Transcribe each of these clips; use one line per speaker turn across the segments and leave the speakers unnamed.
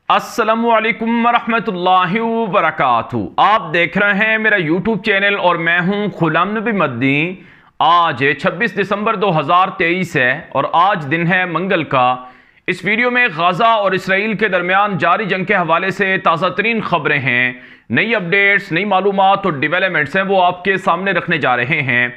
अस्सलामुअलैकुम वरहमतुल्लाहि वबरकातुहू। आप देख रहे हैं मेरा यूट्यूब चैनल और मैं हूं गुलाम नबी मदनी। आज 26 दिसंबर 2023 है और आज दिन है मंगल का। इस वीडियो में गजा और इसराइल के दरमियान जारी जंग के हवाले से ताज़ा तरीन खबरें हैं, नई अपडेट्स, नई मालूमात और डेवलपमेंट्स हैं, वो आपके सामने रखने जा रहे हैं।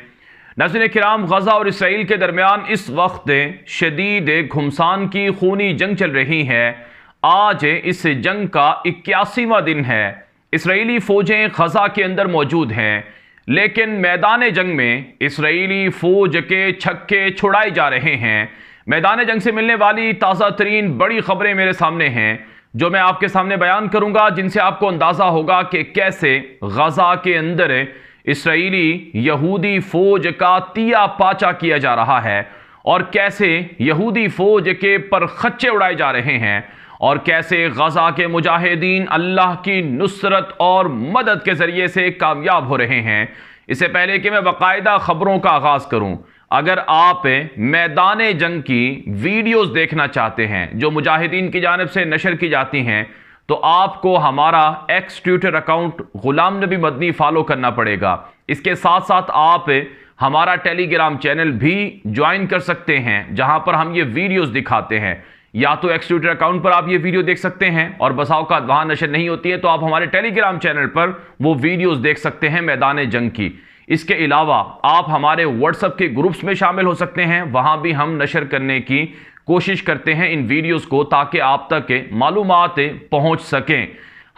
नाज़रीन किराम, गजा और इसराइल के दरमियान इस वक्त शदीद घुमसान की खूनी जंग चल रही है। आज इस जंग का 81वां दिन है। इसराइली फौजें गजा के अंदर मौजूद हैं, लेकिन मैदान जंग में इसराइली फौज के छक्के छुड़ाए जा रहे हैं। मैदान जंग से मिलने वाली ताज़ा तरीन बड़ी खबरें मेरे सामने हैं, जो मैं आपके सामने बयान करूंगा, जिनसे आपको अंदाज़ा होगा कि कैसे गजा के अंदर इसराइली यहूदी फौज का तिया पाचा किया जा रहा है और कैसे यहूदी फौज के परखच्चे उड़ाए जा रहे हैं और कैसे गजा के मुजाहिदीन अल्लाह की नुसरत और मदद के जरिए से कामयाब हो रहे हैं। इससे पहले कि मैं बाकायदा खबरों का आगाज करूं, अगर आप मैदान जंग की वीडियोस देखना चाहते हैं जो मुजाहिदीन की जानिब से नशर की जाती हैं, तो आपको हमारा x Twitter account Ghulam Nabi Madani follow करना पड़ेगा। इसके साथ साथ आप हमारा टेलीग्राम चैनल भी ज्वाइन कर सकते हैं, जहां पर हम ये वीडियोस दिखाते हैं। या तो एक्स ट्विटर अकाउंट पर आप ये वीडियो देख सकते हैं और बसाव का वहां नशर नहीं होती है, तो आप हमारे टेलीग्राम चैनल पर वो वीडियोस देख सकते हैं मैदान जंग की। इसके अलावा आप हमारे व्हाट्सएप के ग्रुप्स में शामिल हो सकते हैं, वहां भी हम नशर करने की कोशिश करते हैं इन वीडियोस को, ताकि आप तक मालूमात पहुंच सकें।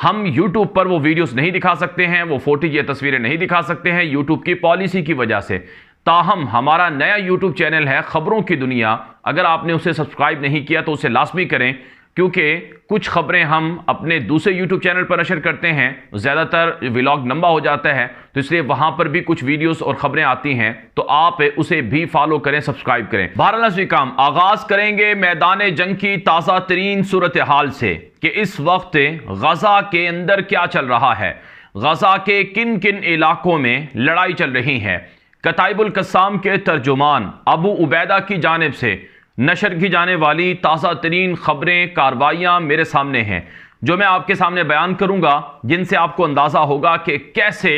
हम यूट्यूब पर वो वीडियोस नहीं दिखा सकते हैं, वो फोटोज या तस्वीरें नहीं दिखा सकते हैं यूट्यूब की पॉलिसी की वजह से। ताहम हमारा नया यूट्यूब चैनल है खबरों की दुनिया, अगर आपने उसे सब्सक्राइब नहीं किया तो उसे लाजमी करें, क्योंकि कुछ खबरें हम अपने दूसरे यूट्यूब चैनल पर नशर करते हैं, ज़्यादातर व्लॉग लंबा हो जाता है, तो इसलिए वहां पर भी कुछ वीडियोस और खबरें आती हैं, तो आप उसे भी फॉलो करें, सब्सक्राइब करें। बहरहाल काम आगाज करेंगे मैदान जंग की ताज़ा तरीन सूरत हाल से कि इस वक्त गजा के अंदर क्या चल रहा है, गजा के किन किन इलाकों में लड़ाई चल रही है। कताइबुल कस्साम के तर्जुमान अबू उबैदा की जानिब से नशर की जाने वाली ताज़ा तरीन खबरें, कार्रवाइयाँ मेरे सामने हैं, जो मैं आपके सामने बयान करूंगा, जिनसे आपको अंदाज़ा होगा कि कैसे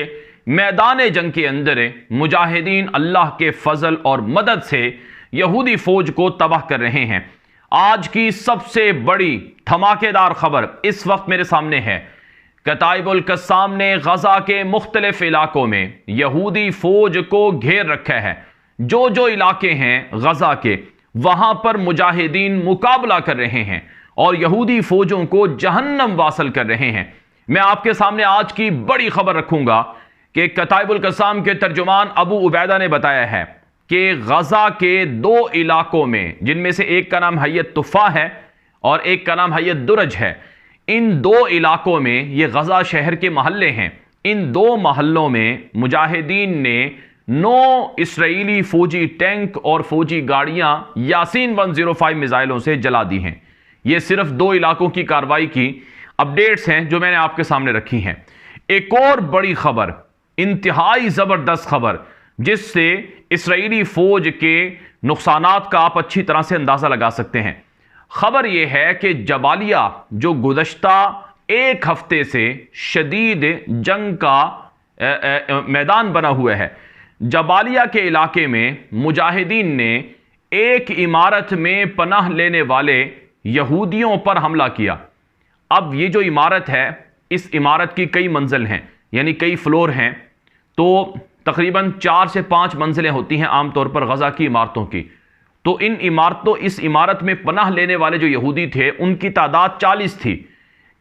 मैदान जंग के अंदर मुजाहिदीन अल्लाह के फजल और मदद से यहूदी फौज को तबाह कर रहे हैं। आज की सबसे बड़ी धमाकेदार खबर इस वक्त मेरे सामने है। कताइबुल कस्साम ने गजा के मुख्तलिफ इलाकों में यहूदी फौज को घेर रखा है। जो जो इलाके हैं गजा के, वहां पर मुजाहिदीन मुकाबला कर रहे हैं और यहूदी फौजों को जहन्नम वासल कर रहे हैं। मैं आपके सामने आज की बड़ी खबर रखूंगा कि कताइबुल कस्साम के तर्जुमान अबू उबैदा ने बताया है कि गजा के दो इलाकों में, जिनमें से एक का नाम हय्यत तुफा है और एक का नाम हय्यत दुरज है, इन दो इलाकों में, ये गजा शहर के महल्ले हैं, इन दो महल्लों में मुजाहिदीन ने 9 इसराइली फौजी टैंक और फौजी गाड़ियां यासीन 105 मिसाइलों से जला दी हैं। ये सिर्फ दो इलाकों की कार्रवाई की अपडेट्स हैं जो मैंने आपके सामने रखी हैं। एक और बड़ी खबर, इंतहाई जबरदस्त खबर, जिससे इसराइली फौज के नुकसानात का आप अच्छी तरह से अंदाजा लगा सकते हैं। खबर यह है कि जबालिया, जो गुज़श्ता एक हफ्ते से शदीद जंग का मैदान बना हुआ है, जबालिया के इलाके में मुजाहिदीन ने एक इमारत में पनाह लेने वाले यहूदियों पर हमला किया। अब ये जो इमारत है, इस इमारत की कई मंजिल हैं, यानी कई फ्लोर हैं, तो तकरीबन 4 से 5 मंजिलें होती हैं आमतौर पर गजा की इमारतों की। तो इस इमारत में पनाह लेने वाले जो यहूदी थे, उनकी तादाद 40 थी।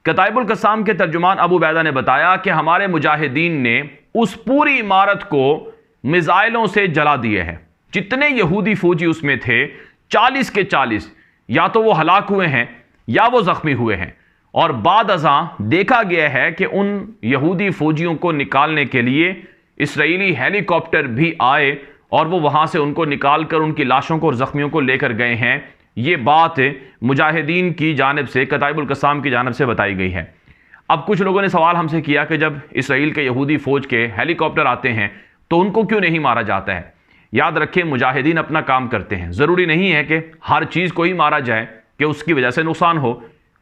कताइबुल कस्साम के तर्जुमान अबू उबैदा ने बताया कि हमारे मुजाहिदीन ने उस पूरी इमारत को मिसाइलों से जला दिए हैं। जितने यहूदी फौजी उसमें थे, 40 के 40 या तो वो हलाक हुए हैं या वो जख्मी हुए हैं। और बाद अज़ां देखा गया है कि उन यहूदी फौजियों को निकालने के लिए इसराइली हेलीकॉप्टर भी आए और वो वहां से उनको निकाल कर उनकी लाशों को और जख्मियों को लेकर गए हैं। ये बात मुजाहिदीन की जानिब से, कताइबुल कस्साम की जानिब से बताई गई है। अब कुछ लोगों ने सवाल हमसे किया कि जब इसराइल के यहूदी फौज के हेलीकॉप्टर आते हैं तो उनको क्यों नहीं मारा जाता है। याद रखें, मुजाहिदीन अपना काम करते हैं, ज़रूरी नहीं है कि हर चीज़ को ही मारा जाए कि उसकी वजह से नुकसान हो।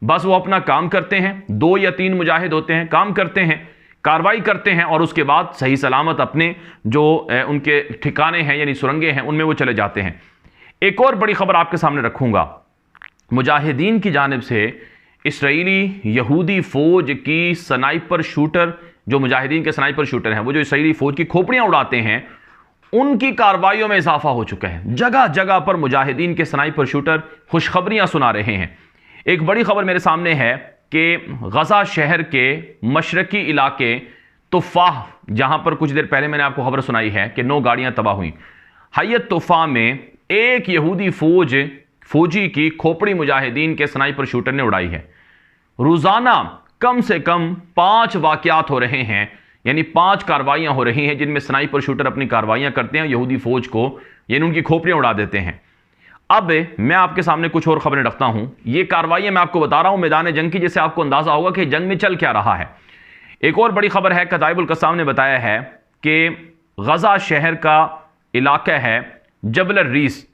बस वो अपना काम करते हैं, 2 या 3 मुजाहिद होते हैं, काम करते हैं, कार्रवाई करते हैं और उसके बाद सही सलामत अपने जो उनके ठिकाने हैं यानी सुरंगे हैं उनमें वो चले जाते हैं। एक और बड़ी खबर आपके सामने रखूंगा, मुजाहिदीन की जानिब से इसराइली यहूदी फौज की स्नाइपर शूटर, जो मुजाहिदीन के स्नाइपर शूटर हैं, वो जो इसराइली फौज की खोपड़ियां उड़ाते हैं, उनकी कार्रवाइयों में इजाफा हो चुका है। जगह जगह पर मुजाहिदीन के स्नाइपर शूटर खुशखबरियां सुना रहे हैं। एक बड़ी खबर मेरे सामने है कि गजा शहर के मशरकी इलाके तुफाह, जहां पर कुछ देर पहले मैंने आपको खबर सुनाई है कि 9 गाड़ियां तबाह हुई, हयत तुफाह में एक यहूदी फौजी की खोपड़ी मुजाहिदीन के स्नाइपर शूटर ने उड़ाई है। रोजाना कम से कम 5 वाकयात हो रहे हैं, यानी 5 कार्रवाइयां हो रही हैं जिनमें स्नाइपर शूटर अपनी कार्रवाइयां करते हैं, यहूदी फौज को यानी उनकी खोपड़ियां उड़ा देते हैं। अब मैं आपके सामने कुछ और खबरें रखता हूं। ये कार्रवाइयां मैं आपको बता रहा हूं मैदान जंग की, जिससे आपको अंदाजा होगा कि जंग में चल क्या रहा है। एक और बड़ी खबर है, कताइबुल कस्साम ने बताया है कि गजा शहर का इलाका है जबल रीस,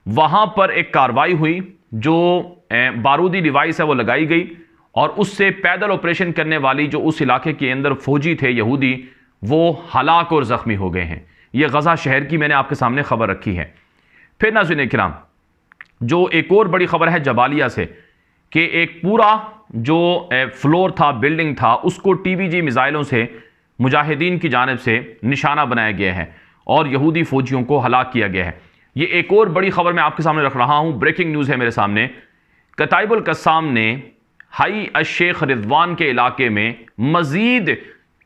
वहां पर एक कार्रवाई हुई, जो बारूदी डिवाइस है वो लगाई गई और उससे पैदल ऑपरेशन करने वाली जो उस इलाके के अंदर फौजी थे यहूदी, वो हलाक और जख्मी हो गए हैं। यह गजा शहर की मैंने आपके सामने खबर रखी है। फिर नाज़रीन किराम, जो एक और बड़ी खबर है जबालिया से, कि एक पूरा जो फ्लोर था, बिल्डिंग था, उसको TBG मिसाइलों से मुजाहिदीन की जानिब से निशाना बनाया गया है और यहूदी फौजियों को हलाक किया गया है। ये एक और बड़ी खबर मैं आपके सामने रख रहा हूं, ब्रेकिंग न्यूज़ है मेरे सामने। कताइबुल कस्साम ने हाई अश-शेख रिजवान के इलाके में मजीद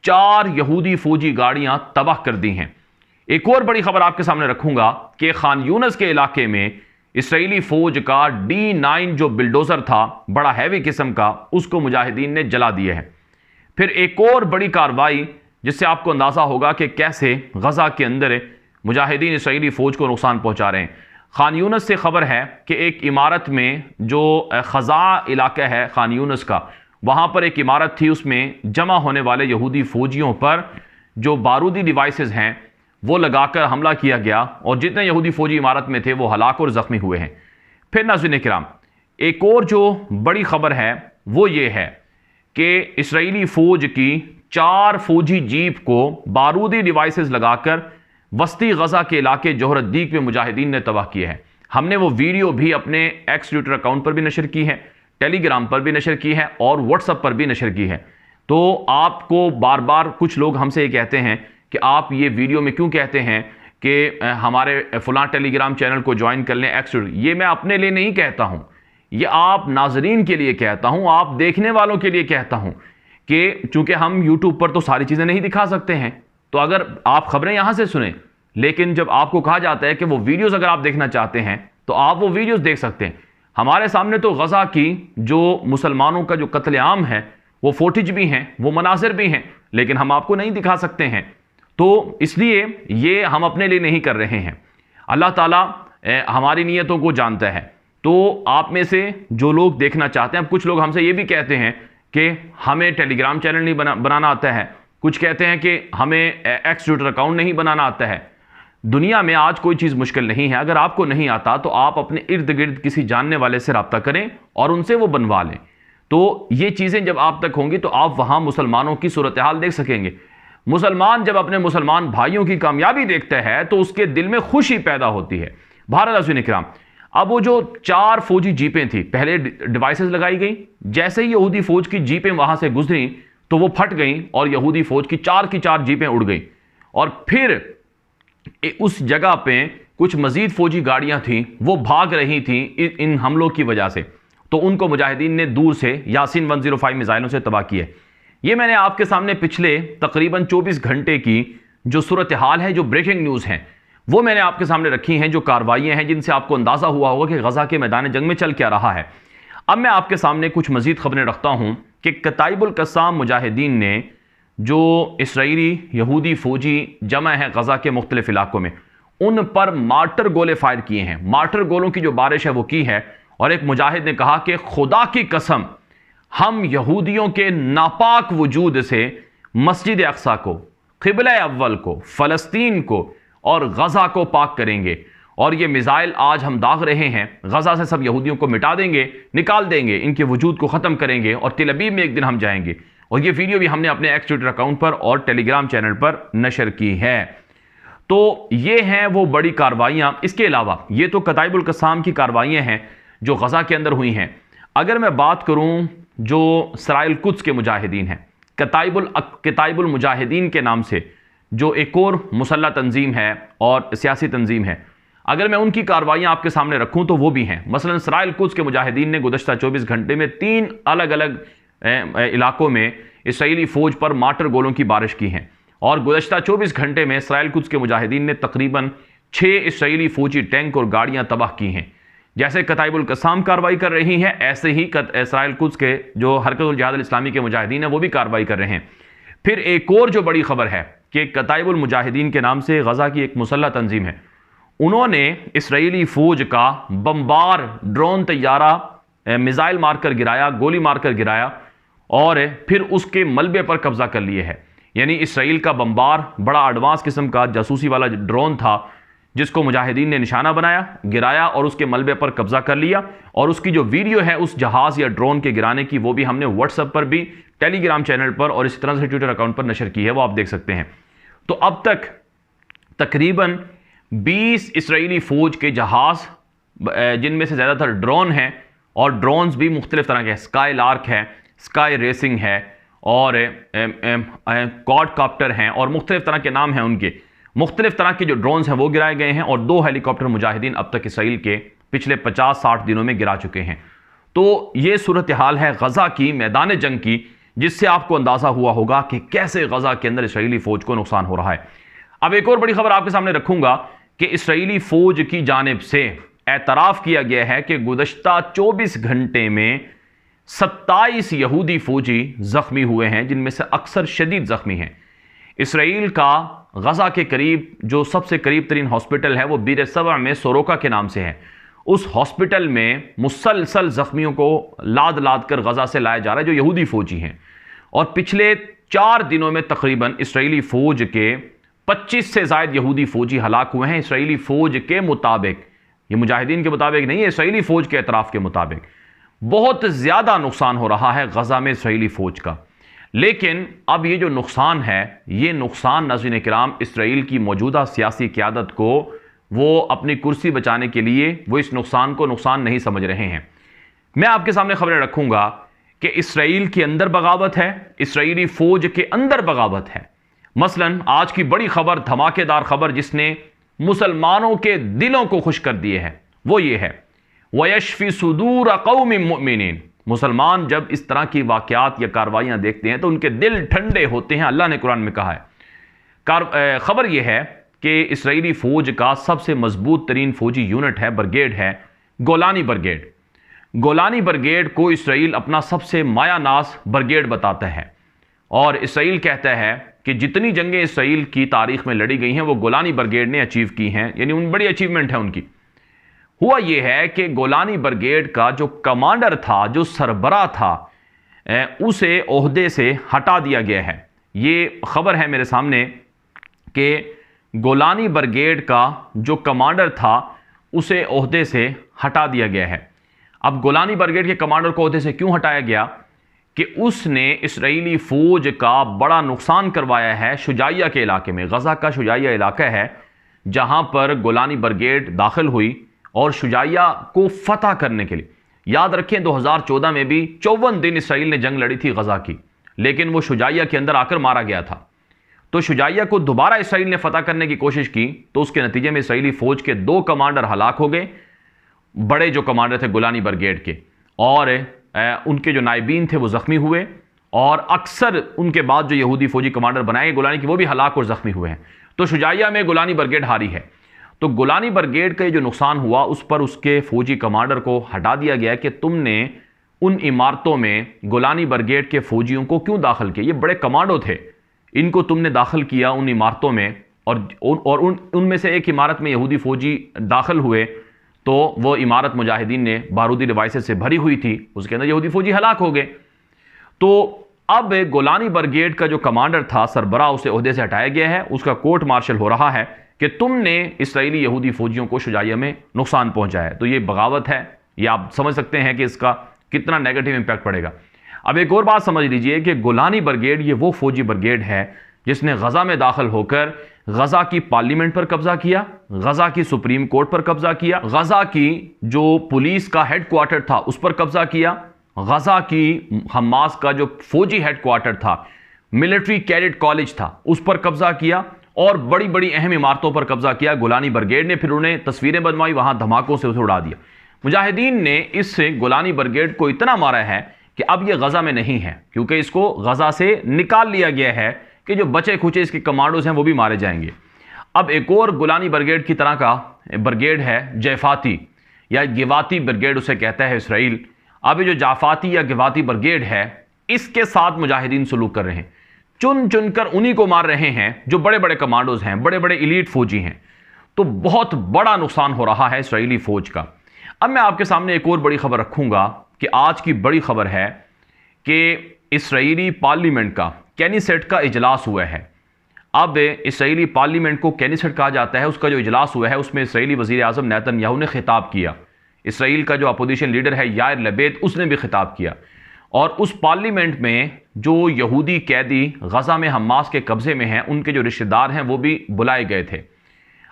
4 यहूदी फौजी गाड़ियां तबाह कर दी हैं। एक और बड़ी खबर आपके सामने रखूंगा कि खान यूनस के इलाके में इसराइली फौज का D9 जो बिल्डोजर था, बड़ा हैवी किस्म का, उसको मुजाहिदीन ने जला दिया है। फिर एक और बड़ी कार्रवाई जिससे आपको अंदाजा होगा कि कैसे गजा के अंदर मुजाहिदीन इसराइली फौज को नुकसान पहुंचा रहे हैं। खान यूनस से खबर है कि एक इमारत में, जो खजा इलाका है खान यूनस का, वहां पर एक इमारत थी, उसमें जमा होने वाले यहूदी फौजियों पर जो बारूदी डिवाइसेस हैं वो लगाकर हमला किया गया और जितने यहूदी फौजी इमारत में थे वो हलाक और जख्मी हुए हैं। फिर नाज़रीन किराम, एक और जो बड़ी खबर है वो ये है कि इसराइली फौज की 4 फौजी जीप को बारूदी डिवाइसेस लगाकर वस्ती गजा के इलाके जोहरद्दीक में मुजाहिदीन ने तबाह किया है। हमने वो वीडियो भी अपने एक्स ट्विटर अकाउंट पर भी नशर की है, टेलीग्राम पर भी नशर की है और व्हाट्सएप पर भी नशर की है। तो आपको बार बार कुछ लोग हमसे ये कहते हैं कि आप ये वीडियो में क्यों कहते हैं कि हमारे फलां टेलीग्राम चैनल को ज्वाइन कर लें, एक्स ट्विटर। ये मैं अपने लिए नहीं कहता हूं, ये आप नाजरीन के लिए कहता हूं, आप देखने वालों के लिए कहता हूं कि चूंकि हम यूट्यूब पर तो सारी चीज़ें नहीं दिखा सकते हैं, तो अगर आप खबरें यहां से सुने, लेकिन जब आपको कहा जाता है कि वो वीडियोस अगर आप देखना चाहते हैं तो आप वो वीडियोस देख सकते हैं। हमारे सामने तो गजा की जो मुसलमानों का जो कत्लेआम है वो फुटेज भी हैं, वो मनाजिर भी हैं, लेकिन हम आपको नहीं दिखा सकते हैं। तो इसलिए ये हम अपने लिए नहीं कर रहे हैं, अल्लाह ताला हमारी नीयतों को जानता है। तो आप में से जो लोग देखना चाहते हैं, अब कुछ लोग हमसे ये भी कहते हैं कि हमें टेलीग्राम चैनल नहीं बनाना आता है, कुछ कहते हैं कि हमें एक्स ट्विटर अकाउंट नहीं बनाना आता है। दुनिया में आज कोई चीज़ मुश्किल नहीं है, अगर आपको नहीं आता तो आप अपने इर्द गिर्द किसी जानने वाले से रब्ता करें और उनसे वो बनवा लें। तो ये चीज़ें जब आप तक होंगी तो आप वहाँ मुसलमानों की सूरत हाल देख सकेंगे। मुसलमान जब अपने मुसलमान भाइयों की कामयाबी देखता है तो उसके दिल में खुशी पैदा होती है। भारत इकराम, अब वो जो 4 फौजी जीपें थी, पहले डिवाइसेस लगाई गई, जैसे ही यहूदी फौज की जीपें वहां से गुजरी तो वो फट गई और यहूदी फौज की 4 जीपें उड़ गई और फिर उस जगह पे कुछ मजीद फौजी गाड़ियां थीं, वो भाग रही थीं इन हमलों की वजह से, तो उनको मुजाहिदीन ने दूर से यासीन 105 मिसाइलों से तबाह किए। ये मैंने आपके सामने पिछले तकरीबन 24 घंटे की जो सूरत हाल है, जो ब्रेकिंग न्यूज़ हैं, वो मैंने आपके सामने रखी हैं, जो कार्रवाइयाँ हैं जिनसे आपको अंदाज़ा हुआ होगा कि गजा के मैदान जंग में चल क्या रहा है। अब मैं आपके सामने कुछ मजीद खबरें रखता हूँ कि कताइबुल कस्साम मुजाहिदीन ने जो इसराइली यहूदी फौजी जमा है गजा के मुख्तलिफ इलाकों में, उन पर मार्टर गोले फायर किए हैं। मार्टर गोलों की जो बारिश है वो की है और एक मुजाहिद ने कहा कि खुदा की कसम, हम यहूदियों के नापाक वजूद से मस्जिद अक्सा को, क़िबला अव्वल को, फ़लस्तीन को और गजा को पाक करेंगे। और ये मिसाइल आज हम दाग रहे हैं, गजा से सब यहूदियों को मिटा देंगे, निकाल देंगे, इनके वजूद को ख़त्म करेंगे और तेल अवीव में एक दिन हम जाएंगे। और ये वीडियो भी हमने अपने एक्स ट्विटर अकाउंट पर और टेलीग्राम चैनल पर नशर की है। तो ये हैं वो बड़ी कार्रवाइयाँ। इसके अलावा ये तो कताइबुल क़स्साम की कार्रवाइयाँ हैं जो गजा के अंदर हुई हैं। अगर मैं बात करूँ जो सराइल कुद्स के मुजाहिदीन हैं, कताइबुल मुजाहिदीन के नाम से जो एक और मुसल्लह तंजीम है और सियासी तंजीम है, अगर मैं उनकी कार्रवाइयाँ आपके सामने रखूँ तो वो भी हैं। मसलन सराइल कुद्स के मुजाहिदीन ने गुज़श्ता 24 घंटे में 3 अलग अलग इलाकों में इसराइली फ़ौज पर मार्टर गोलों की बारिश की है। और गुज़श्ता 24 घंटे में सराइल कुद्स के मुजाहिदीन ने तकरीबन 6 इसराइली फ़ौजी टैंक और गाड़ियाँ तबाह की हैं। जैसे कताइबुल क़स्साम कार्रवाई कर रही है, ऐसे ही सराइल कुद्स के जो हरकतुल जिहाद अल इस्लामी के मुजाहिदीन हैं वो भी कार्रवाई कर रहे हैं। फिर एक और जो बड़ी खबर है कि कताइबुल मुजाहिदीन के नाम से गजा की एक मुसल्लह तंजीम है, उन्होंने इसराइली फ़ौज का बमबार ड्रोन तैयारा मिसाइल मारकर गिराया, गोली मारकर गिराया और फिर उसके मलबे पर कब्जा कर लिए है। यानी इसराइल का बमबार बड़ा एडवांस किस्म का जासूसी वाला ड्रोन था जिसको मुजाहिदीन ने निशाना बनाया, गिराया और उसके मलबे पर कब्जा कर लिया। और उसकी जो वीडियो है उस जहाज़ या ड्रोन के गिराने की, वो भी हमने व्हाट्सएप पर भी, टेलीग्राम चैनल पर और इसी तरह से ट्विटर अकाउंट पर नशर की है, वो आप देख सकते हैं। तो अब तक तकरीबन 20 इसराइली फ़ौज के जहाज़, जिनमें से ज़्यादातर ड्रोन हैं और ड्रोन्स भी मुख्तलिफ तरह के, स्काई लार्क है, स्काई रेसिंग है और क्वाडकॉप्टर हैं और मुख्तलिफ तरह के नाम हैं उनके, मुख्तलिफ तरह के जो ड्रोन्स हैं वो गिराए गए हैं। और 2 हेलीकॉप्टर मुजाहिदीन अब तक इसराइल के पिछले 50-60 दिनों में गिरा चुके हैं। तो ये सूरत हाल है गजा की, मैदान जंग की, जिससे आपको अंदाज़ा हुआ होगा कि कैसे गजा के अंदर इसराइली फ़ौज को नुकसान हो रहा है। अब एक और बड़ी खबर आपके सामने रखूंगा कि इसराइली फ़ौज की जानिब से एतराफ़ किया गया है कि गुज़श्ता 24 घंटे में 27 यहूदी फ़ौजी ज़ख्मी हुए हैं, जिनमें से अक्सर शदीद ज़ख्मी हैं। इसराइल का गजा के करीब जो सबसे करीब तरीन हॉस्पिटल है वो बीर सबा में सोरोका के नाम से है। उस हॉस्पिटल में मुसलसल ज़ख्मियों को लाद लाद कर गजा से लाया जा रहा है जो यहूदी फ़ौजी हैं। और पिछले 4 दिनों में तकरीबन इसराइली फ़ौज के 25 से ज़ायद यहूदी फ़ौजी हलाक हुए हैं। इसराइली फ़ौज के मुताबिक, ये मुजाहिदीन के मुताबिक नहीं है, इसराइली फ़ौज के एतराफ़ के मुताबिक बहुत ज़्यादा नुकसान हो रहा है गजा में इसराइली फ़ौज का। लेकिन अब ये जो नुकसान है, ये नुकसान नाज़रीन किराम इसराइल की मौजूदा सियासी क़यादत को, वो अपनी कुर्सी बचाने के लिए वो इस नुकसान को नुकसान नहीं समझ रहे हैं। मैं आपके सामने खबरें रखूंगा कि इसराइल के अंदर बगावत है, इसराइली फ़ौज के अंदर बगावत है। मसलन आज की बड़ी खबर, धमाकेदार खबर जिसने मुसलमानों के दिलों को खुश कर दिए है, वो ये है वयशफी सुदूर कौमिन मुमिनीन। मुसलमान जब इस तरह की वाक़यात या कार्रवाइयाँ देखते हैं तो उनके दिल ठंडे होते हैं। अल्लाह ने कुरान में कहा है। खबर यह है कि इसराइली फ़ौज का सबसे मजबूत तरीन फ़ौजी यूनिट है, ब्रिगेड है, गोलानी ब्रिगेड। गोलानी ब्रिगेड को इसराइल अपना सबसे मायानास ब्रिगेड बताता है और इसराइल कहता है कि जितनी जंगें इसराइल की तारीख में लड़ी गई हैं वो गोलानी ब्रिगेड ने अचीव की हैं, यानी उन बड़ी अचीवमेंट है उनकी। हुआ यह है कि गोलानी ब्रिगेड का जो कमांडर था, जो सरबरा था, उसे ओहदे से हटा दिया गया है। ये खबर है मेरे सामने कि गोलानी ब्रिगेड का जो कमांडर था उसे ओहदे से हटा दिया गया है। अब गोलानी ब्रिगेड के कमांडर को ओहदे से क्यों हटाया गया कि उसने इसराइली फ़ौज का बड़ा नुकसान करवाया है शुजाइया के इलाके में। गजा का शुजाइया इलाका है जहां पर गोलानी ब्रिगेड दाखिल हुई और शुजाइया को फतह करने के लिए, याद रखें 2014 में भी 54 दिन इसराइल ने जंग लड़ी थी गजा की, लेकिन वो शुजाइया के अंदर आकर मारा गया था। तो शुजाइया को दोबारा इसराइल ने फतह करने की कोशिश की तो उसके नतीजे में इसराइली फ़ौज के 2 कमांडर हलाक हो गए, बड़े जो कमांडर थे गोलानी ब्रिगेड के, और उनके जो नायबीन थे वो ज़ख्मी हुए। और अक्सर उनके बाद जो यहूदी फ़ौजी कमांडर बनाए गोलानी की वो भी हलाक और ज़ख्मी हुए हैं। तो शुजाइया में गोलानी ब्रिगेड हारी है। तो गोलानी ब्रिगेड का जो नुकसान हुआ उस पर उसके फ़ौजी कमांडर को हटा दिया गया कि तुमने उन इमारतों में गोलानी ब्रिगेड के फ़ौजियों को क्यों दाखिल किया, ये बड़े कमांडो थे, इनको तुमने दाखिल किया उन इमारतों में। और उनमें से एक इमारत में यहूदी फ़ौजी दाखिल हुए तो वो इमारत मुजाहिदीन ने बारूदी डिवाइसेज से भरी हुई थी, उसके अंदर यहूदी फ़ौजी हलाक हो गए। तो अब गोलानी ब्रिगेड का जो कमांडर था सरबरा, उसे ओहदे से हटाया गया है, उसका कोर्ट मार्शल हो रहा है। कि तुमने इसराइली यहूदी फौजियों को शुजाइया में नुकसान पहुंचाया है। तो ये बगावत है, ये आप समझ सकते हैं कि इसका कितना नेगेटिव इंपैक्ट पड़ेगा। अब एक और बात समझ लीजिए कि गोलानी ब्रिगेड ये वो फौजी ब्रिगेड है जिसने गजा में दाखिल होकर गजा की पार्लियामेंट पर कब्जा किया, गजा की सुप्रीम कोर्ट पर कब्जा किया, गजा की जो पुलिस का हेडक्वार्टर था उस पर कब्जा किया, गजा की हमास का जो फौजी हेडक्वार्टर था, मिलिट्री कैडेट कॉलेज था, उस पर कब्जा किया और बड़ी बड़ी अहम इमारतों पर कब्जा किया गोलानी ब्रिगेड ने। फिर उन्हें तस्वीरें बनवाई, वहां धमाकों से उसे उड़ा दिया। मुजाहिदीन ने इस गोलानी ब्रिगेड को इतना मारा है कि अब यह गजा में नहीं है, क्योंकि इसको गजा से निकाल लिया गया है कि जो बचे खुचे इसके कमांडोज हैं वो भी मारे जाएंगे। अब एक और गोलानी ब्रिगेड की तरह का ब्रिगेड है जैफाती या गिवाती ब्रिगेड उसे कहता है इसराइल। अब ये जो जाफाती या गिवाती ब्रिगेड है इसके साथ मुजाहिदीन सलूक कर रहे हैं, चुन चुनकर उन्हीं को मार रहे हैं जो बड़े बड़े कमांडोज हैं, बड़े बड़े इलीट फौजी हैं। तो बहुत बड़ा नुकसान हो रहा है इसराइली फौज का। अब मैं आपके सामने एक और बड़ी खबर रखूंगा कि आज की बड़ी खबर है कि इसराइली पार्लियामेंट का कैनिसेट का इजलास हुआ है। अब इसराइली पार्लियामेंट को कैनिसेट कहा जाता है, उसका जो इजलास हुआ है उसमें इसराइली वजीर आज़म नेतन्याहू ने खिताब किया। इसराइल का जो अपोजिशन लीडर है यायर लपेद उसने भी खिताब किया और उस पार्लियामेंट में जो यहूदी कैदी गजा में हमास के कब्जे में हैं उनके जो रिश्तेदार हैं वो भी बुलाए गए थे।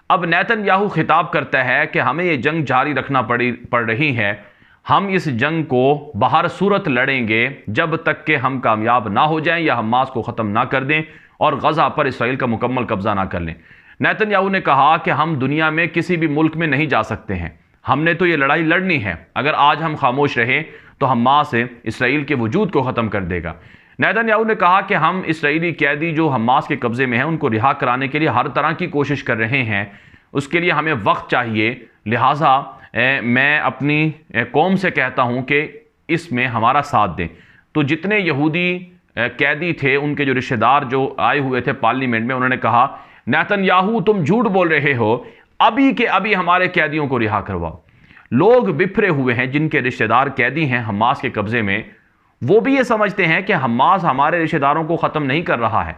अब नेतन्याहू खिताब करता है कि हमें ये जंग जारी रखना पड़ रही है, हम इस जंग को बाहर सूरत लड़ेंगे जब तक कि हम कामयाब ना हो जाएं या हमास को ख़त्म ना कर दें और गजा पर इसराइल का मुकम्मल कब्जा ना कर लें। नेतन्याहू ने कहा कि हम दुनिया में किसी भी मुल्क में नहीं जा सकते हैं, हमने तो ये लड़ाई लड़नी है। अगर आज हम खामोश रहें तो हमास इसराइल के वजूद को ख़त्म कर देगा। नेतन्याहू ने कहा कि हम इसराइली कैदी जो हमास के कब्जे में हैं उनको रिहा कराने के लिए हर तरह की कोशिश कर रहे हैं, उसके लिए हमें वक्त चाहिए। लिहाजा मैं अपनी कौम से कहता हूं कि इसमें हमारा साथ दें। तो जितने यहूदी कैदी थे उनके जो रिश्तेदार जो आए हुए थे पार्लियामेंट में, उन्होंने कहा नेतन्याहू तुम झूठ बोल रहे हो, अभी के अभी हमारे कैदियों को रिहा करवाओ। लोग बिफरे हुए हैं जिनके रिश्तेदार कैदी हैं हमास के कब्जे में, वो भी ये समझते हैं कि हमास हमारे रिश्तेदारों को ख़त्म नहीं कर रहा है।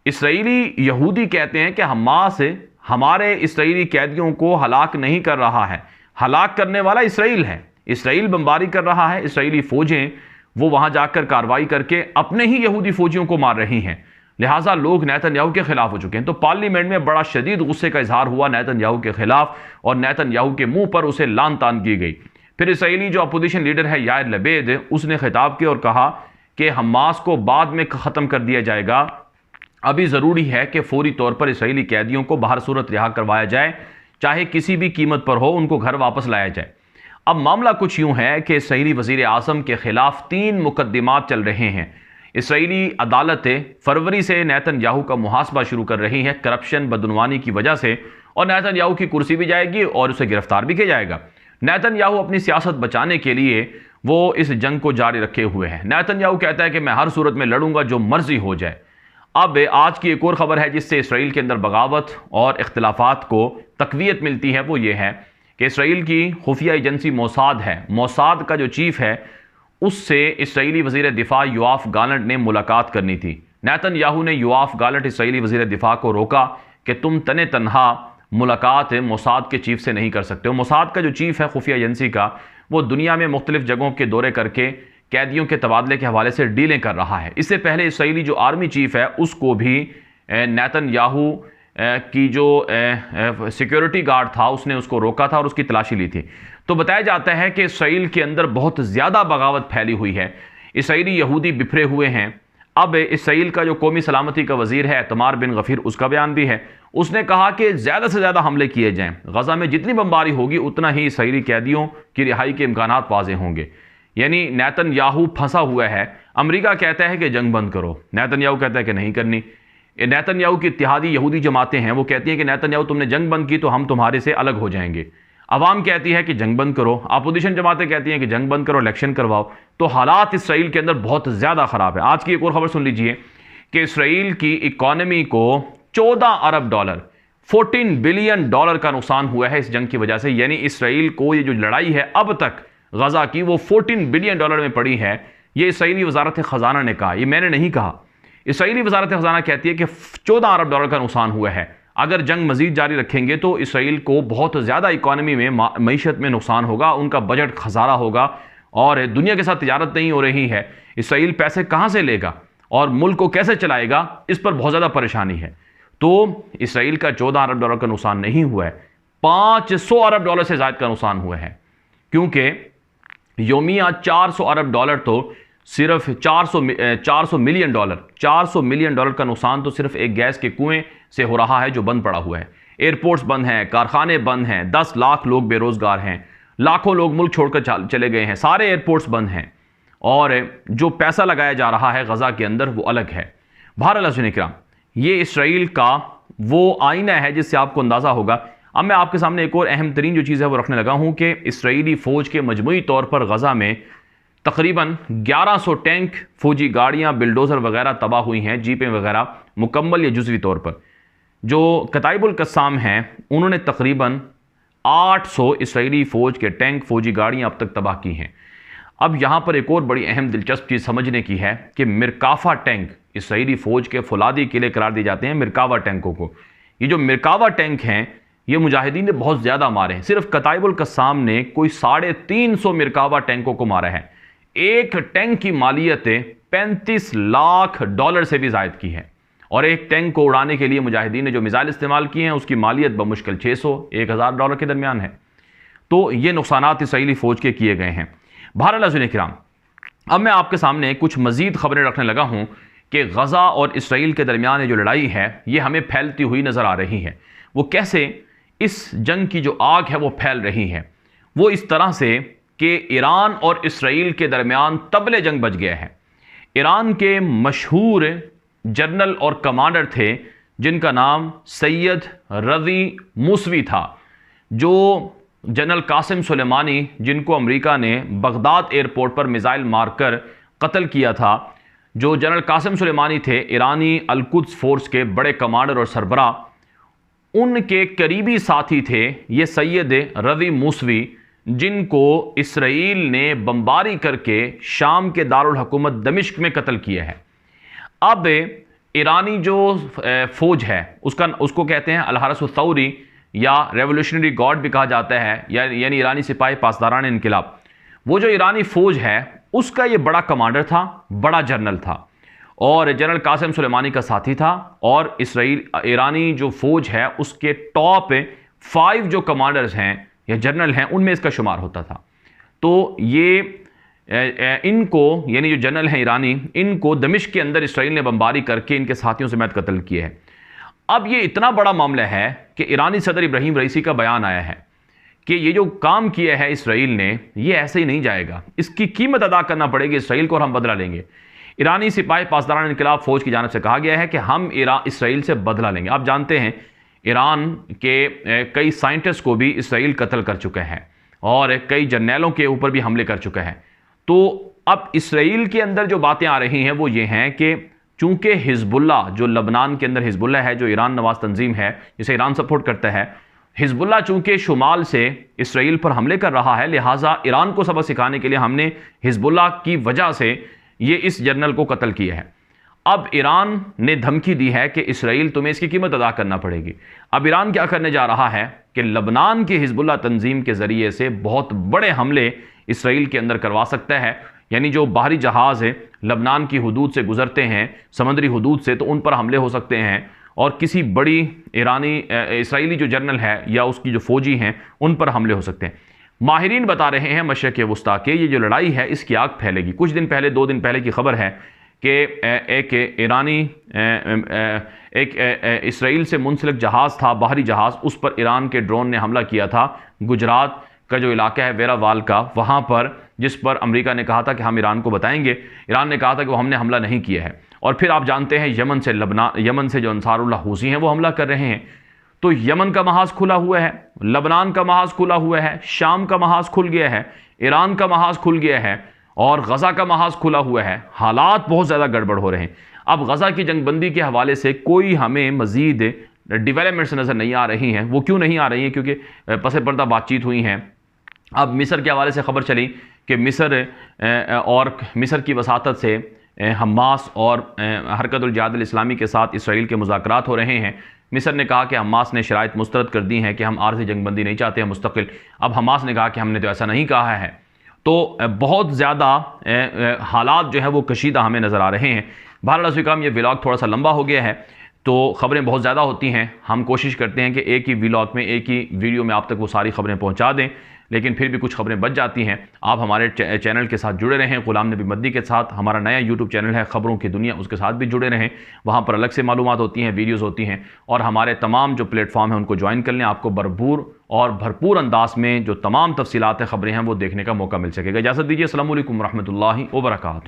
इसराइली यहूदी कहते हैं कि हमास हमारे इसराइली कैदियों को हलाक नहीं कर रहा है, हलाक करने वाला इसराइल है। इसराइल बमबारी कर रहा है, इसराइली फौजें वो वहां जाकर कार्रवाई करके अपने ही यहूदी फौजियों को मार रही हैं। लिहाजा लोग नेतन्याहू के खिलाफ हो चुके हैं। तो पार्लियामेंट में बड़ा शदीद गुस्से का इजहार हुआ नेतन्याहू के खिलाफ और नेतन्याहू के मुंह पर उसे लान तान की गई। फिर इसराइली जो अपोजिशन लीडर है यायर लपेद उसने खिताब किया और कहा कि हमास को बाद में ख़त्म कर दिया जाएगा, अभी ज़रूरी है कि फौरी तौर पर इसराइली कैदियों को बाहर सूरत रिहा करवाया जाए, चाहे किसी भी कीमत पर हो, उनको घर वापस लाया जाए। अब मामला कुछ यूं है कि इसराइली वजीर आज़म के खिलाफ 3 मुकदमात चल रहे हैं। इसराइली अदालतें फरवरी से नेतन्याहू का मुहासबा शुरू कर रही हैं करप्शन बदनवानी की वजह से, और नेतन्याहू की कुर्सी भी जाएगी और उसे गिरफ्तार भी किया जाएगा। नेतन्याहू अपनी सियासत बचाने के लिए वो इस जंग को जारी रखे हुए हैं। नेतन्याहू कहता है कि मैं हर सूरत में लड़ूंगा, जो मर्जी हो जाए। अब आज की एक और खबर है जिससे इसराइल के अंदर बगावत और इख्तिलाफात को तकवीयत मिलती है, वो ये है कि इसराइल की खुफिया एजेंसी मोसाद है, मोसाद का जो चीफ है उससे इसराइली वजीर दिफा योआफ गालंट ने मुलाकात करनी थी। नेतन्याहू ने योआफ गालंट इसराइली वजीर दिफा को रोका कि तुम तने तनहा मुलाकात मोसाद के चीफ से नहीं कर सकते हो। मोसाद का जो चीफ है खुफिया एजेंसी का, वो दुनिया में मुख्तलिफ जगहों के दौरे करके कैदियों के तबादले के हवाले से डीलें कर रहा है। इससे पहले इसराइली जो आर्मी चीफ है उसको भी नेतन्याहू की जो सिक्योरिटी गार्ड था उसने उसको रोका था और उसकी तलाशी ली थी। तो बताया जाता है कि इसराइल के अंदर बहुत ज़्यादा बगावत फैली हुई है, इसराइली यहूदी बिफरे हुए हैं। अब इसराइल का जो कौमी सलामती का वजीर है तमार बिन गफीर, उसका बयान भी है। उसने कहा कि ज़्यादा से ज़्यादा हमले किए जाएं, गजा में जितनी बमबारी होगी उतना ही इसराइली कैदियों की रिहाई के इम्कानात वाज़ेह होंगे। यानी नेतन्याहू फंसा हुआ है। अमेरिका कहता है कि जंग बंद करो, नेतन्याहू कहता है कि नहीं करनी। नेतन्याहू की इत्तेहादी यहूदी जमातें हैं, वो कहती हैं कि नेतन्याहू तुमने जंग बंद की तो हम तुम्हारे से अलग हो जाएंगे। अवाम कहती है कि जंग बंद करो, अपोजिशन जमातें कहती हैं कि जंग बंद करो, इलेक्शन करवाओ। तो हालात इसराइल के अंदर बहुत ज़्यादा ख़राब है। आज की एक और खबर सुन लीजिए कि इसराइल की इकॉनमी को 14 अरब डॉलर 14 बिलियन डॉलर का नुकसान हुआ है इस जंग की वजह से। यानी इसराइल को ये जो लड़ाई है अब तक गजा की वो 14 बिलियन डॉलर में पड़ी है। ये इसराइली वजारत ख़जाना ने कहा, ये मैंने नहीं कहा। इसराइली वजारत ख़जाना कहती है कि 14 अरब डॉलर का नुकसान हुआ है। अगर जंग मजीद जारी रखेंगे तो इसराइल को बहुत ज़्यादा इकॉनमी में मईशत में नुकसान होगा, उनका बजट खसारा होगा और दुनिया के साथ तिजारत नहीं हो रही है। इसराइल पैसे कहाँ से लेगा और मुल्क को कैसे चलाएगा, इस पर बहुत ज़्यादा परेशानी है। तो इसराइल का 14 अरब डॉलर का नुकसान नहीं हुआ है, 500 अरब डॉलर से ज़्यादा का नुकसान हुआ है, क्योंकि योमिया 400 अरब डॉलर तो सिर्फ 400 मिलियन डॉलर का नुकसान तो सिर्फ एक गैस के कुएं से हो रहा है जो बंद पड़ा हुआ है। एयरपोर्ट्स बंद हैं, कारखाने बंद हैं, 10 लाख लोग बेरोजगार हैं, लाखों लोग मुल्क छोड़कर चले गए हैं, सारे एयरपोर्ट्स बंद हैं और जो पैसा लगाया जा रहा है गजा के अंदर वो अलग है। बहरहाल ये इसराइल का वो आईना है जिससे आपको अंदाजा होगा। अब मैं आपके सामने एक और अहम तरीन जो चीज़ है वो रखने लगा हूं कि इसराइली फौज के मजमूई तौर पर गजा में तकरीबन 1100 टैंक, फौजी गाड़ियां, बिल्डोजर वगैरह तबाह हुई हैं, जीपें वगैरह मुकम्मल या जुज़वी तौर पर। जो कताइबुल कस्साम हैं उन्होंने तकरीबन 800 इसराइली फौज के टैंक, फौजी गाड़ियां अब तक तबाह की हैं। अब यहां पर एक और बड़ी अहम दिलचस्प चीज़ समझने की है कि मिरकावा टैंक, इसराइली फौज के फौलादी किले करार दिए जाते हैं मिरकावा टैंकों को। ये जो मिरकावा टैंक हैं ये मुजाहिदीन ने बहुत ज़्यादा मारे हैं। सिर्फ कताइबुल कस्साम ने कोई 350 मिरकावा टैंकों को मारा है। एक टैंक की मालियत 35 लाख डॉलर से भी ज़ायद की है और एक टैंक को उड़ाने के लिए मुजाहिदीन ने जो मिसाइल इस्तेमाल किए हैं उसकी मालियत बमुश्किल 600-1000 डॉलर के दरमियान है। तो ये नुकसानात इसराइली फ़ौज के किए गए हैं। बहरहाल किराम, अब मैं आपके सामने कुछ मज़ीद खबरें रखने लगा हूँ कि गज़ा और इसराइल के दरमियान जो लड़ाई है ये हमें फैलती हुई नज़र आ रही है। वो कैसे इस जंग की जो आग है वो फैल रही है, वो इस तरह से कि ईरान और इसराइल के दरमियान तबले जंग बच गया है। ईरान के मशहूर जनरल और कमांडर थे जिनका नाम सैयद रज़ी मूसवी था, जो जनरल कासिम सुलेमानी, जिनको अमेरिका ने बगदाद एयरपोर्ट पर मिसाइल मारकर कत्ल किया था, जो जनरल कासिम सुलेमानी थे ईरानी अल-कुद्स फोर्स के बड़े कमांडर और सरबरा, उनके करीबी साथी थे ये सैयद रज़ी मूसवी, जिनको इसराइल ने बमबारी करके शाम के दारुल हुकूमत दमिश्क में कत्ल किया है। अब ईरानी जो फौज है उसको कहते हैं अल-हरस अल-थौरी या रेवोल्यूशनरी गार्ड भी कहा जाता है, यानी ईरानी सिपाही पासदारान इनकलाब। वो जो ईरानी फौज है उसका ये बड़ा कमांडर था, बड़ा जनरल था और जनरल कासिम सुलेमानी का साथी था और ईरानी जो फौज है उसके टॉप 5 जो कमांडर्स हैं या जनरल हैं उनमें इसका शुमार होता था। तो ये इनको, यानी जो जनरल हैं ईरानी, इनको दमिश्क के अंदर इसराइल ने बमबारी करके इनके साथियों समेत कत्ल किया है। अब ये इतना बड़ा मामला है कि ईरानी सदर इब्राहिम रईसी का बयान आया है कि ये जो काम किया है इसराइल ने ये ऐसे ही नहीं जाएगा, इसकी कीमत अदा करना पड़ेगी इसराइल को और हम बदला लेंगे। ईरानी सिपाही पासदारान इनकलाब फौज की जानिब से कहा गया है कि हम इसराइल से बदला लेंगे। आप जानते हैं ईरान के कई साइंटिस्ट को भी इसराइल कत्ल कर चुका है और कई जर्नैलों के ऊपर भी हमले कर चुका है। तो अब इसराइल के अंदर जो बातें आ रही हैं वो ये हैं कि चूंकि हिजबुल्ला, जो लबनान के अंदर हिजबुल्ला है, जो ईरान नवाज तंजीम है जिसे ईरान सपोर्ट करता है, हिजबुल्ला चूंकि शुमाल से इसराइल पर हमले कर रहा है, लिहाजा ईरान को सबक सिखाने के लिए हमने हिजबुल्ला की वजह से ये इस जनरल को कत्ल किया है। अब ईरान ने धमकी दी है कि इसराइल तुम्हें इसकी कीमत अदा करना पड़ेगी। अब ईरान क्या करने जा रहा है कि लबनान की हिजबुल्ला तंजीम के ज़रिए से बहुत बड़े हमले इसराइल के अंदर करवा सकता है, यानी जो बाहरी जहाज़ है लबनान की हदूद से गुजरते हैं, समंदरी हदूद से, तो उन पर हमले हो सकते हैं और किसी बड़ी इसराइली जो जनरल है या उसकी जो फौजी हैं उन पर हमले हो सकते हैं। माहिरीन बता रहे हैं मशरिक़ वस्ता के ये जो लड़ाई है इसकी आग फैलेगी। कुछ दिन पहले, 2 दिन पहले की खबर है कि एक इसराइल से मुंसलिक जहाज़ था, बाहरी जहाज़, उस पर ईरान के ड्रोन ने हमला किया था। गुजरात का जो इलाका है वेरावाल का, वहाँ पर, जिस पर अमेरिका ने कहा था कि हम ईरान को बताएंगे, ईरान ने कहा था कि वो हमने हमला नहीं किया है। और फिर आप जानते हैं यमन से जो अंसारुल्लाह हूसी हैं वो हमला कर रहे हैं। तो यमन का महाज खुला हुआ है, लबनान का महाज खुला हुआ है, शाम का महाज खुल गया है, ईरान का महाज खुल गया है और गज़ा का महाज खुला हुआ है। हालात बहुत ज़्यादा गड़बड़ हो रहे हैं। अब गज़ा की जंगबंदी के हवाले से कोई हमें मज़ीद डेवलपमेंट्स नज़र नहीं आ रही हैं। वो क्यों नहीं आ रही हैं? क्योंकि पसे पर्दा बातचीत हुई हैं। अब मिस्र के हवाले से खबर चली कि मिस्र की वसातत से हमास और हरकत-उल-जिहाद-उल-इस्लामी के साथ इसराइल के मुज़ाकरात हो रहे हैं मिस्र ने कहा कि हमास ने शराइत मुस्तरद कर दी हैं कि हम आर्जी जंगबंदी नहीं चाहते हैं मुस्तकिल। अब हमास ने कहा कि हमने तो ऐसा नहीं कहा है। तो बहुत ज़्यादा हालात जो है वो कशीदा हमें नज़र आ रहे हैं। बहरहाल ये व्लॉग थोड़ा सा लंबा हो गया है, तो ख़बरें बहुत ज़्यादा होती हैं। हम कोशिश करते हैं कि एक ही व्लॉग में, एक ही वीडियो में आप तक वो सारी ख़बरें पहुंचा दें, लेकिन फिर भी कुछ ख़बरें बच जाती हैं। आप हमारे चैनल के साथ जुड़े रहें, ग़ुलाम नबी मद्दी के साथ। हमारा नया यूट्यूब चैनल है ख़बरों की दुनिया, उसके साथ भी जुड़े रहें। वहाँ पर अलग से मालूमात होती हैं, वीडियोज़ होती हैं, और हमारे तमाम जो प्लेटफॉर्म हैं उनको ज्वाइन कर लें। आपको भरपूर अंदाज में जो तमाम तफसीलात ख़बरें हैं वो देखने का मौका मिल सकेगा। इजाज़त दीजिए। अस्सलामु अलैकुम रहमतुल्लाहि व बरकातुहू।